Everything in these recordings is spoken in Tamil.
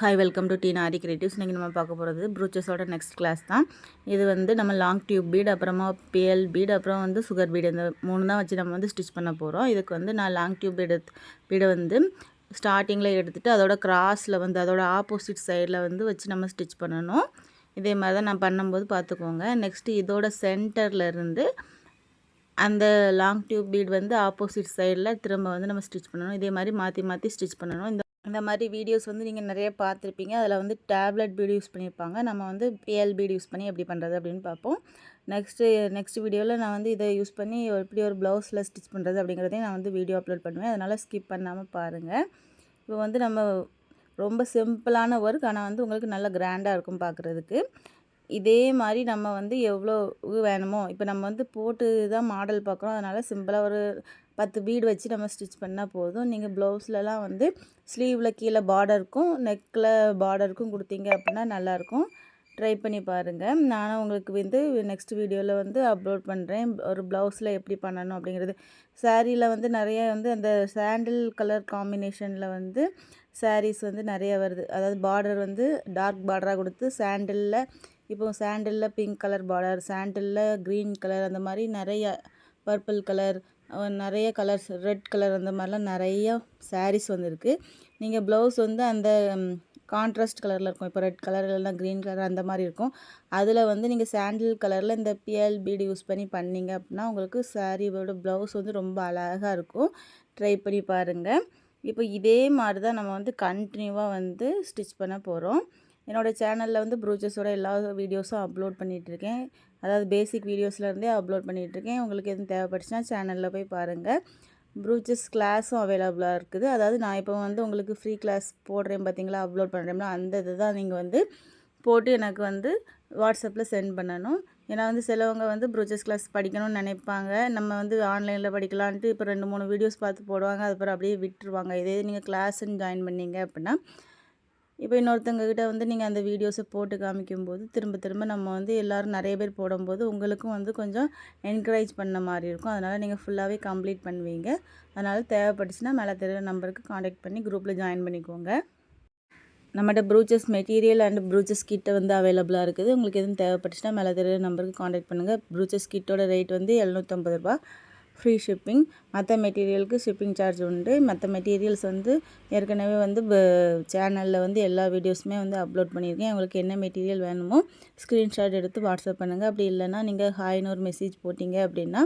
Hi welcome to Teena Aari creatives. இன்றைக்கி நம்ம பார்க்க போகிறது ப்ரூச்சஸோட நெக்ஸ்ட் கிளாஸ் தான். இது வந்து நம்ம லாங் டியூப் பீட், அப்புறமா பிஎல் பீட், அப்புறம் வந்து சுகர் பீடு, இந்த 3 தான் வச்சு நம்ம வந்து ஸ்டிச் பண்ண போகிறோம். இதுக்கு வந்து நான் லாங் டியூப் பீடை வந்து ஸ்டார்டிங்கில் எடுத்துகிட்டு அதோட கிராஸில் வந்து அதோட ஆப்போசிட் சைடில் வந்து வச்சு நம்ம ஸ்டிச் பண்ணணும். இதே மாதிரி தான் நான் பண்ணும்போது பார்த்துக்கோங்க. நெக்ஸ்ட்டு இதோட சென்டரில் இருந்து அந்த லாங் டியூப் பீட் வந்து ஆப்போசிட் சைடில் திரும்ப வந்து நம்ம ஸ்டிச் பண்ணணும். இதே மாதிரி மாற்றி மாற்றி ஸ்டிச் பண்ணணும். இந்த மாதிரி வீடியோஸ் வந்து நீங்கள் நிறைய பார்த்துருப்பீங்க. அதில் வந்து டேப்லெட் பீடு யூஸ் பண்ணியிருப்பாங்க. நம்ம வந்து பிஎல் பீடு யூஸ் பண்ணி எப்படி பண்ணுறது அப்படின்னு பார்ப்போம். நெக்ஸ்ட் வீடியோவில் நான் வந்து இதை யூஸ் பண்ணி எப்படி ஒரு ப்ளவுஸில் ஸ்டிச் பண்ணுறது அப்படிங்கிறதையும் நான் வந்து வீடியோ அப்லோட் பண்ணுவேன். அதனால் ஸ்கிப் பண்ணாமல் பாருங்கள். இப்போ வந்து நம்ம ரொம்ப சிம்பிளான ஒர்க், ஆனால் வந்து உங்களுக்கு நல்ல கிராண்டாக இருக்கும் பார்க்குறதுக்கு. இதே மாதிரி நம்ம வந்து எவ்வளோ வேணுமோ, இப்போ நம்ம வந்து போட்டு தான் மாடல் பார்க்குறோம். அதனால் சிம்பிளாக ஒரு 10 பீடு வச்சு நம்ம ஸ்டிச் பண்ணால் போதும். நீங்கள் ப்ளவுஸ்லலாம் வந்து ஸ்லீவில் கீழே பார்டருக்கும் நெக்கில் பார்டருக்கும் கொடுத்தீங்க அப்படின்னா நல்லாயிருக்கும். ட்ரை பண்ணி பாருங்கள். நானும் உங்களுக்கு வந்து நெக்ஸ்ட் வீடியோவில் வந்து அப்லோட் பண்ணுறேன். ஒரு ப்ளவுஸில் எப்படி பண்ணணும் அப்படிங்கிறது. சாரியில் வந்து நிறைய வந்து அந்த சாண்டில் கலர் காம்பினேஷனில் வந்து சாரீஸ் வந்து நிறைய வருது. அதாவது பார்டர் வந்து டார்க் பார்டராக கொடுத்து சாண்டிலில், இப்போ சாண்டிலில் பிங்க் கலர் பார்டர், சாண்டிலில் க்ரீன் கலர், அந்த மாதிரி நிறைய பர்பிள் கலர், நிறைய கலர்ஸ், ரெட் கலர், அந்த மாதிரிலாம் நிறையா சாரீஸ் வந்துருக்கு. நீங்கள் ப்ளவுஸ் வந்து அந்த கான்ட்ராஸ்ட் கலரில் இருக்கும். இப்போ ரெட் கலர் இல்லைனா க்ரீன் கலர் அந்த மாதிரி இருக்கும். அதில் வந்து நீங்கள் சாண்டில் கலரில் இந்த பிஎல் பீடு யூஸ் பண்ணி பண்ணிங்க அப்படின்னா உங்களுக்கு சாரியோட ப்ளவுஸ் வந்து ரொம்ப அழகாக இருக்கும். ட்ரை பண்ணி பாருங்கள். இப்போ இதே மாதிரி தான் நம்ம வந்து கண்டினியூவாக வந்து ஸ்டிச் பண்ண போகிறோம். என்னோடய சேனலில் வந்து ப்ரூச்சஸோட எல்லா வீடியோஸும் அப்லோட் பண்ணிகிட்ருக்கேன். அதாவது பேசிக் வீடியோஸ்லேருந்தே அப்லோட் பண்ணிகிட்ருக்கேன். உங்களுக்கு எதுவும் தேவைப்பட்டுச்சுன்னா சேனலில் போய் பாருங்கள். ப்ரூச்சஸ் கிளாஸும் அவைலபிளாக இருக்குது. அதாவது நான் இப்போ வந்து உங்களுக்கு ஃப்ரீ கிளாஸ் போடுறேன் பார்த்தீங்களா, அப்லோட் பண்ணுறேன்னா அந்த இது தான் நீங்கள் வந்து போட்டு எனக்கு வந்து வாட்ஸ்அப்பில் சென்ட் பண்ணணும். ஏன்னா வந்து சிலவங்க வந்து ப்ரூச்சஸ் கிளாஸ் படிக்கணும்னு நினைப்பாங்க. நம்ம வந்து ஆன்லைனில் படிக்கலான்ட்டு இப்போ 2-3 வீடியோஸ் பார்த்து போடுவாங்க. அதுக்கப்புறம் அப்படியே விட்டுருவாங்க. இதே நீங்கள் கிளாஸுன்னு ஜாயின் பண்ணீங்க அப்படின்னா, இப்போ இன்னொருத்தவங்ககிட்ட வந்து நீங்கள் அந்த வீடியோஸை போட்டு காமிக்கும்போது திரும்ப திரும்ப நம்ம வந்து எல்லோரும் நிறைய பேர் போடும்போது உங்களுக்கும் வந்து கொஞ்சம் என்கரேஜ் பண்ண மாதிரி இருக்கும். அதனால் நீங்கள் ஃபுல்லாகவே கம்ப்ளீட் பண்ணுவீங்க. அதனால் தேவைப்பட்டுச்சுன்னா மேலே தெரியுற நம்பருக்கு காண்டாக்ட் பண்ணி குரூப்பில் ஜாயின் பண்ணிக்கோங்க. நம்மகிட்ட ப்ரூச்சஸ் மெட்டீரியல் அண்ட் ப்ரூச்சஸ் கிட்ட வந்து அவைலபிளாக இருக்குது. உங்களுக்கு எதுவும் தேவைப்பட்டுச்சுன்னா மேலே தெரியுற நம்பருக்கு காண்டாக்ட் பண்ணுங்கள். ப்ரூச்சஸ் கிட்டோட ரேட் வந்து ரூ. 750. Free shipping. மற்ற மெட்டீரியலுக்கு ஷிப்பிங் சார்ஜ் உண்டு. மற்ற மெட்டீரியல்ஸ் வந்து ஏற்கனவே வந்து சேனலில் வந்து எல்லா வீடியோஸுமே வந்து அப்லோட் பண்ணியிருக்கேன். உங்களுக்கு என்ன மெட்டீரியல் வேணுமோ ஸ்க்ரீன்ஷாட் எடுத்து வாட்ஸ்அப் பண்ணுங்கள். அப்படி இல்லைனா நீங்கள் ஹாய்னு ஒரு மெசேஜ் போட்டிங்க அப்படின்னா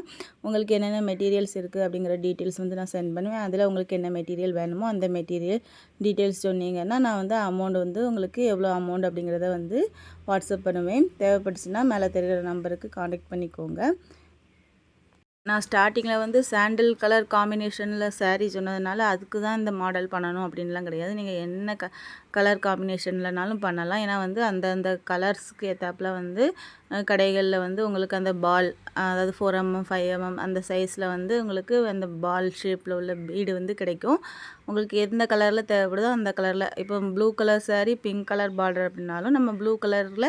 உங்களுக்கு என்னென்ன மெட்டீரியல்ஸ் இருக்குது அப்படிங்கிற டீட்டெயில்ஸ் வந்து நான் சென்ட் பண்ணுவேன். அதில் உங்களுக்கு என்ன மெட்டீரியல் வேணுமோ அந்த மெட்டீரியல் டீட்டெயில்ஸ் சொன்னீங்கன்னா நான் வந்து அமௌண்ட் வந்து உங்களுக்கு எவ்வளோ அமௌண்ட் அப்படிங்கிறத வந்து வாட்ஸ்அப் பண்ணுவேன். தேவைப்பட்டுச்சுன்னா மேலே தெரிகிற நம்பருக்கு காண்டாக்ட் பண்ணிக்கோங்க. நான் ஸ்டார்டிங்கில் வந்து சாண்டில் கலர் காம்பினேஷனில் சாரீ சொன்னதுனால அதுக்கு தான் இந்த மாடல் பண்ணணும் அப்படின்லாம் கிடையாது. நீங்கள் என்ன கலர் காம்பினேஷன்லனாலும் பண்ணலாம். ஏன்னா வந்து அந்தந்த கலர்ஸுக்கு ஏற்றாப்புல வந்து கடைகளில் வந்து உங்களுக்கு அந்த பால், அதாவது 4mm 5mm அந்த சைஸில் வந்து உங்களுக்கு அந்த பால் ஷேப்பில் உள்ள பீடு வந்து கிடைக்கும். உங்களுக்கு எந்த கலரில் தேவைப்படுதோ அந்த கலரில், இப்போ blue colour sari pink colour border அப்படின்னாலும் நம்ம ப்ளூ கலரில்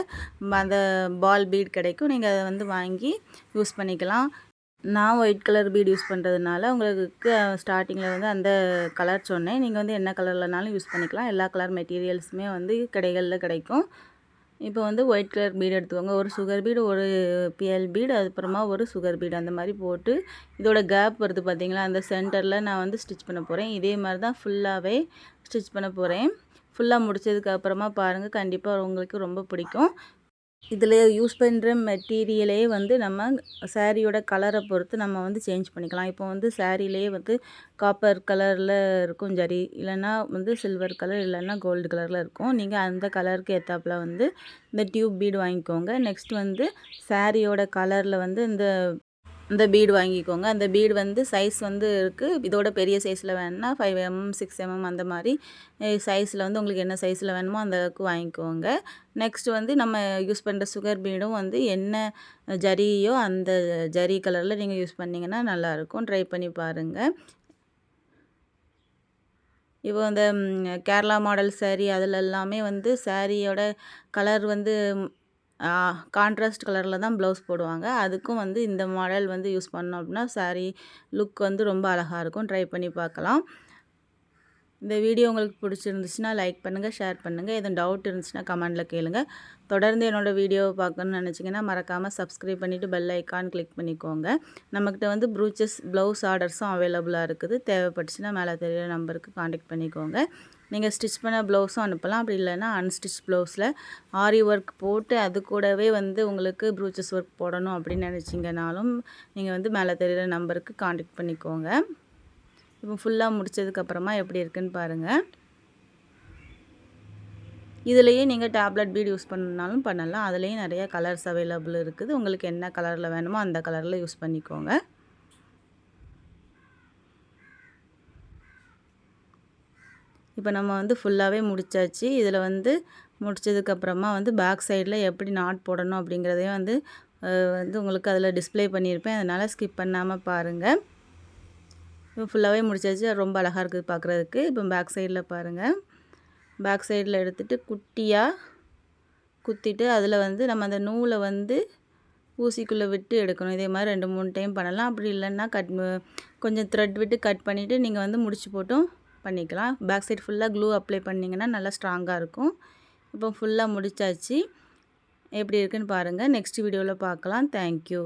அந்த பால் பீட் கிடைக்கும். நீங்கள் அதை வந்து வாங்கி யூஸ் பண்ணிக்கலாம். நான் ஒயிட் கலர் பீட் யூஸ் பண்ணுறதுனால உங்களுக்கு ஸ்டார்டிங்கில் வந்து அந்த கலர் சொன்னேன். நீங்கள் வந்து என்ன கலர்லனாலும் யூஸ் பண்ணிக்கலாம். எல்லா கலர் மெட்டீரியல்ஸுமே வந்து கடைகளில் கிடைக்கும். இப்போ வந்து ஒயிட் கலர் பீடு எடுத்துக்கோங்க. ஒரு சுகர் பீடு, ஒரு பிஎல் பீடு, அதுக்கப்புறமா ஒரு சுகர் பீடு, அந்த மாதிரி போட்டு இதோட கேப் வருது பார்த்தீங்களா, அந்த சென்டரில் நான் வந்து ஸ்டிச் பண்ண போகிறேன். இதே மாதிரி தான் ஃபுல்லாகவே ஸ்டிச் பண்ண போகிறேன். ஃபுல்லாக முடித்ததுக்கப்புறமா பாருங்கள், கண்டிப்பாக உங்களுக்கு ரொம்ப பிடிக்கும். இதில் யூஸ் பண்ணுற மெட்டீரியலே வந்து நம்ம சாரியோட கலரை பொறுத்து நம்ம வந்து சேஞ்ச் பண்ணிக்கலாம். இப்போ வந்து சாரிலே வந்து காப்பர் கலரில் இருக்கும் ஜரி, இல்லைன்னா வந்து சில்வர் கலர், இல்லைன்னா கோல்டு கலரில் இருக்கும். நீங்கள் அந்த கலருக்கு ஏற்றாப்புல வந்து இந்த டியூப் பீடு வாங்கிக்கோங்க. நெக்ஸ்ட் வந்து சாரியோட கலரில் வந்து இந்த பீடு வாங்கிக்கோங்க. அந்த பீடு வந்து சைஸ் வந்து இருக்குது. இதோட பெரிய சைஸில் வேணும்னா 5mm 6mm அந்த மாதிரி சைஸில் வந்து உங்களுக்கு என்ன சைஸில் வேணுமோ அந்த அளவுக்கு வாங்கிக்கோங்க. நெக்ஸ்ட் வந்து நம்ம யூஸ் பண்ணுற சுகர் பீடும் வந்து என்ன ஜரியோ அந்த ஜரி கலரில் நீங்கள் யூஸ் பண்ணிங்கன்னா நல்லாயிருக்கும். ட்ரை பண்ணி பாருங்கள். இப்போ இந்த கேரளா மாடல் சாரீ அதில் எல்லாமே வந்து சாரியோட கலர் வந்து கான்ட்ராஸ்ட் கலரில் தான் ப்ளவுஸ் போடுவாங்க. அதுக்கும் வந்து இந்த மாடல் வந்து யூஸ் பண்ணோம் அப்படின்னா சாரீ லுக் வந்து ரொம்ப அழகாக இருக்கும். ட்ரை பண்ணி பார்க்கலாம். இந்த வீடியோ உங்களுக்கு பிடிச்சிருந்துச்சுன்னா லைக் பண்ணுங்கள், ஷேர் பண்ணுங்கள். எதுவும் டவுட் இருந்துச்சுன்னா கமெண்டில் கேளுங்க. தொடர்ந்து என்னோடய வீடியோவை பார்க்கணுன்னு நினச்சிங்கன்னா மறக்காமல் சப்ஸ்கிரைப் பண்ணிவிட்டு பெல் ஐக்கான் கிளிக் பண்ணிக்கோங்க. நம்மக்கிட்ட வந்து ப்ரூச்சஸ் ப்ளவுஸ் ஆர்டர்ஸும் அவைலபிளாக இருக்குது. தேவைப்பட்டுச்சுன்னா மேலே தெரியிற நம்பருக்கு காண்டாக்ட் பண்ணிக்கோங்க. நீங்கள் ஸ்டிச் பண்ண ப்ளவுஸும் அனுப்பலாம். அப்படி இல்லைன்னா அன்ஸ்டிச் ப்ளவுஸில் ஆரி ஒர்க் போட்டு அது கூடவே வந்து உங்களுக்கு ப்ரூச்சஸ் ஒர்க் போடணும் அப்படின்னு நினச்சிங்கனாலும் நீங்கள் வந்து மேலே தெரியிற நம்பருக்கு காண்டாக்ட் பண்ணிக்கோங்க. இப்போ ஃபுல்லாக முடித்ததுக்கப்புறமா எப்படி இருக்குன்னு பாருங்கள். இதுலேயே நீங்கள் டேப்லெட் பீட் யூஸ் பண்ணனாலும் பண்ணலாம். அதுலேயும் நிறைய கலர்ஸ் அவைலபிள் இருக்குது. உங்களுக்கு என்ன கலரில் வேணுமோ அந்த கலரில் யூஸ் பண்ணிக்கோங்க. இப்போ நம்ம வந்து ஃபுல்லாகவே முடித்தாச்சு. இதில் வந்து முடித்ததுக்கப்புறமா வந்து பேக் சைடில் எப்படி நாட் போடணும் அப்படிங்கிறதையும் வந்து உங்களுக்கு அதில் டிஸ்ப்ளே பண்ணியிருப்பேன். அதனால் ஸ்கிப் பண்ணாமல் பாருங்கள். இப்போ ஃபுல்லாகவே முடிச்சாச்சு. ரொம்ப அழகாக இருக்குது பார்க்குறதுக்கு. இப்போ பேக் சைடில் பாருங்கள். பேக் சைடில் எடுத்துகிட்டு குட்டியாக குத்திட்டு அதில் வந்து நம்ம அந்த நூலை வந்து ஊசிக்குள்ளே விட்டு எடுக்கணும். இதே மாதிரி 2-3 டைம் பண்ணலாம். அப்படி இல்லைன்னா கொஞ்சம் த்ரெட் விட்டு கட் பண்ணிவிட்டு நீங்கள் வந்து முடிச்சு போட்டும் பண்ணிக்கலாம். பேக் சைடு ஃபுல்லாக க்ளூ அப்ளை பண்ணிங்கன்னா நல்லா ஸ்ட்ராங்காக இருக்கும். இப்போ ஃபுல்லாக முடிச்சாச்சு. எப்படி இருக்குன்னு பாருங்கள். நெக்ஸ்ட் வீடியோவில் பார்க்கலாம். தேங்க்யூ.